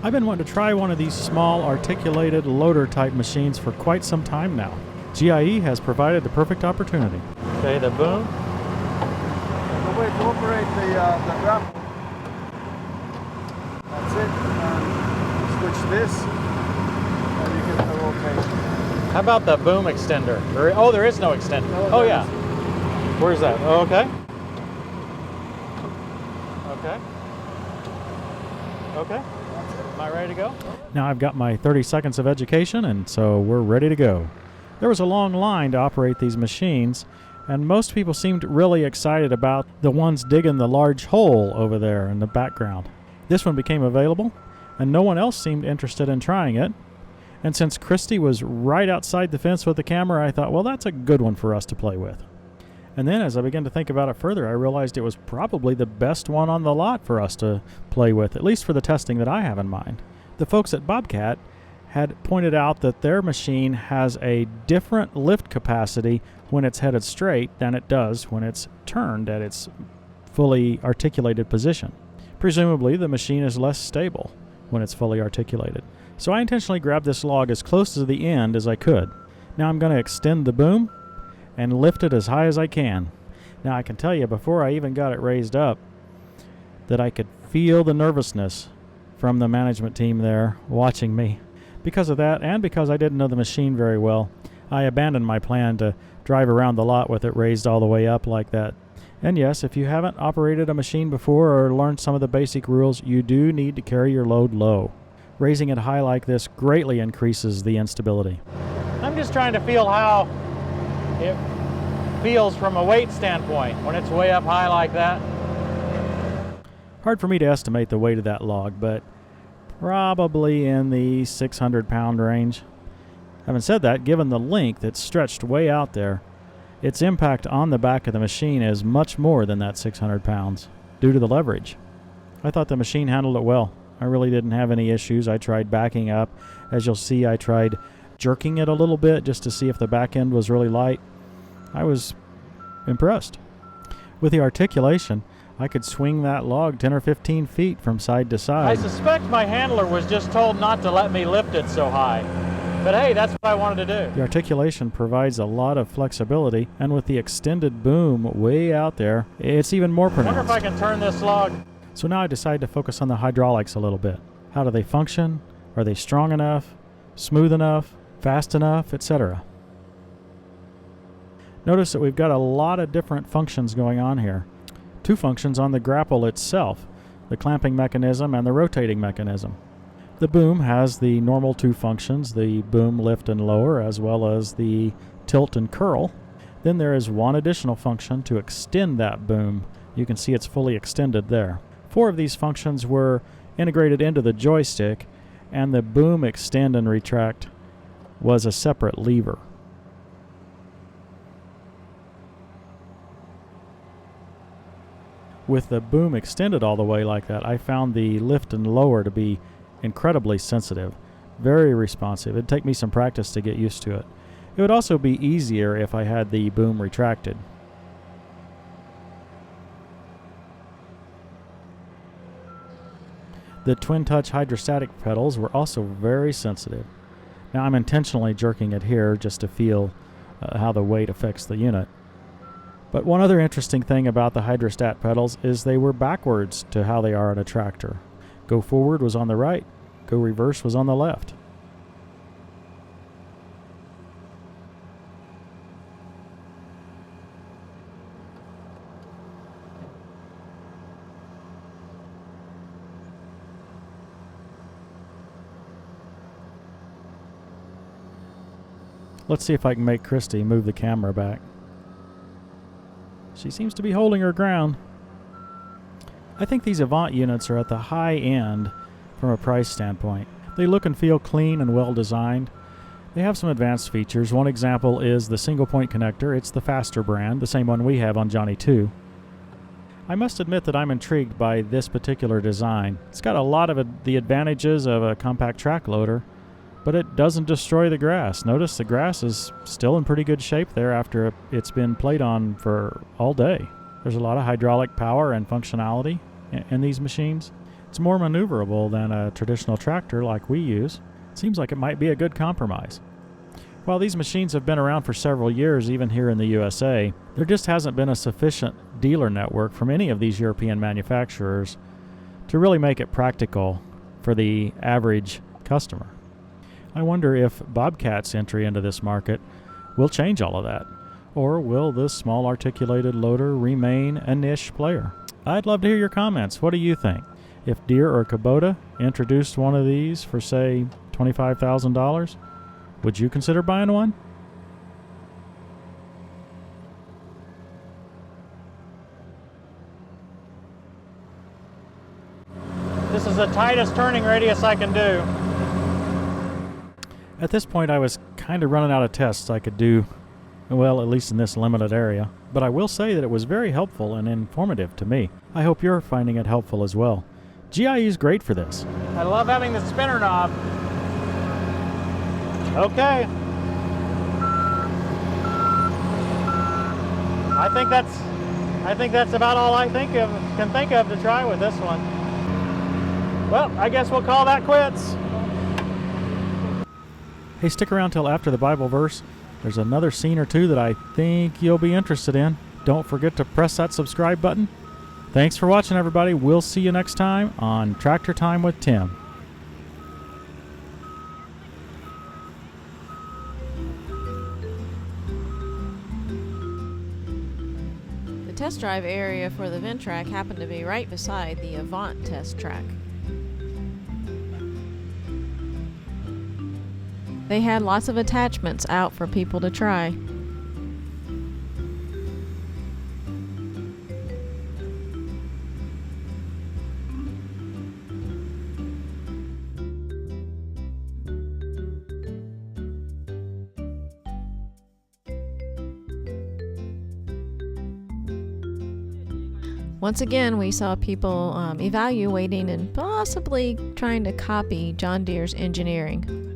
I've been wanting to try one of these small articulated loader type machines for quite some time now. GIE has provided the perfect opportunity. Okay, the boom. The way to operate the grapple. That's it. And switch this, and you get the rotation. How about the boom extender? Oh, there is no extender. No, yeah. Where's that? Oh, okay. Okay. Okay. Am I ready to go? Now I've got my 30 seconds of education, and so we're ready to go. There was a long line to operate these machines, and most people seemed really excited about the ones digging the large hole over there in the background. This one became available, and no one else seemed interested in trying it. And since Christy was right outside the fence with the camera, I thought, well, that's a good one for us to play with. And then as I began to think about it further, I realized it was probably the best one on the lot for us to play with, at least for the testing that I have in mind. The folks at Bobcat had pointed out that their machine has a different lift capacity when it's headed straight than it does when it's turned at its fully articulated position. Presumably, the machine is less stable when it's fully articulated. So I intentionally grabbed this log as close to the end as I could. Now I'm going to extend the boom and lift it as high as I can. Now I can tell you, before I even got it raised up, that I could feel the nervousness from the management team there watching me. Because of that, and because I didn't know the machine very well, I abandoned my plan to drive around the lot with it raised all the way up like that. And yes, if you haven't operated a machine before or learned some of the basic rules, you do need to carry your load low. Raising it high like this greatly increases the instability. I'm just trying to feel how it feels from a weight standpoint when it's way up high like that. Hard for me to estimate the weight of that log, but probably in the 600-pound range. Having said that, given the length it's stretched way out there, its impact on the back of the machine is much more than that 600 pounds due to the leverage. I thought the machine handled it well. I really didn't have any issues. I tried backing up. As you'll see, I tried jerking it a little bit just to see if the back end was really light. I was impressed. With the articulation, I could swing that log 10 or 15 feet from side to side. I suspect my handler was just told not to let me lift it so high. But hey, that's what I wanted to do. The articulation provides a lot of flexibility, and with the extended boom way out there, it's even more pronounced. I wonder if I can turn this log. So now I decided to focus on the hydraulics a little bit. How do they function? Are they strong enough, smooth enough, fast enough, etc.? Notice that we've got a lot of different functions going on here. Two functions on the grapple itself, the clamping mechanism and the rotating mechanism. The boom has the normal two functions, the boom lift and lower, as well as the tilt and curl. Then there is one additional function to extend that boom. You can see it's fully extended there. 4 of these functions were integrated into the joystick, and the boom extend and retract was a separate lever. With the boom extended all the way like that, I found the lift and lower to be incredibly sensitive, very responsive. It'd take me some practice to get used to it. It would also be easier if I had the boom retracted. The twin-touch hydrostatic pedals were also very sensitive. Now I'm intentionally jerking it here just to feel how the weight affects the unit. But one other interesting thing about the hydrostat pedals is they were backwards to how they are on a tractor. Go forward was on the right, go reverse was on the left. Let's see if I can make Christy move the camera back. She seems to be holding her ground. I think these Avant units are at the high end from a price standpoint. They look and feel clean and well designed. They have some advanced features. One example is the single point connector. It's the Faster brand, the same one we have on Johnny 2. I must admit that I'm intrigued by this particular design. It's got a lot of the advantages of a compact track loader, but it doesn't destroy the grass. Notice the grass is still in pretty good shape there after it's been played on for all day. There's a lot of hydraulic power and functionality in these machines. It's more maneuverable than a traditional tractor like we use. Seems like it might be a good compromise. While these machines have been around for several years, even here in the USA, there just hasn't been a sufficient dealer network from any of these European manufacturers to really make it practical for the average customer. I wonder if Bobcat's entry into this market will change all of that, or will this small articulated loader remain a niche player? I'd love to hear your comments. What do you think? If Deere or Kubota introduced one of these for, say, $25,000, would you consider buying one? This is the tightest turning radius I can do. At this point, I was kind of running out of tests I could do, well, at least in this limited area. But I will say that it was very helpful and informative to me. I hope you're finding it helpful as well. GIE is great for this. I love having the spinner knob. Okay. I think that's about all I can think of to try with this one. Well, I guess we'll call that quits. Hey, stick around till after the Bible verse. There's another scene or two that I think you'll be interested in. Don't forget to press that subscribe button. Thanks for watching, everybody. We'll see you next time on Tractor Time with Tim. The test drive area for the Ventrac happened to be right beside the Avant test track. They had lots of attachments out for people to try. Once again, we saw people evaluating and possibly trying to copy John Deere's engineering.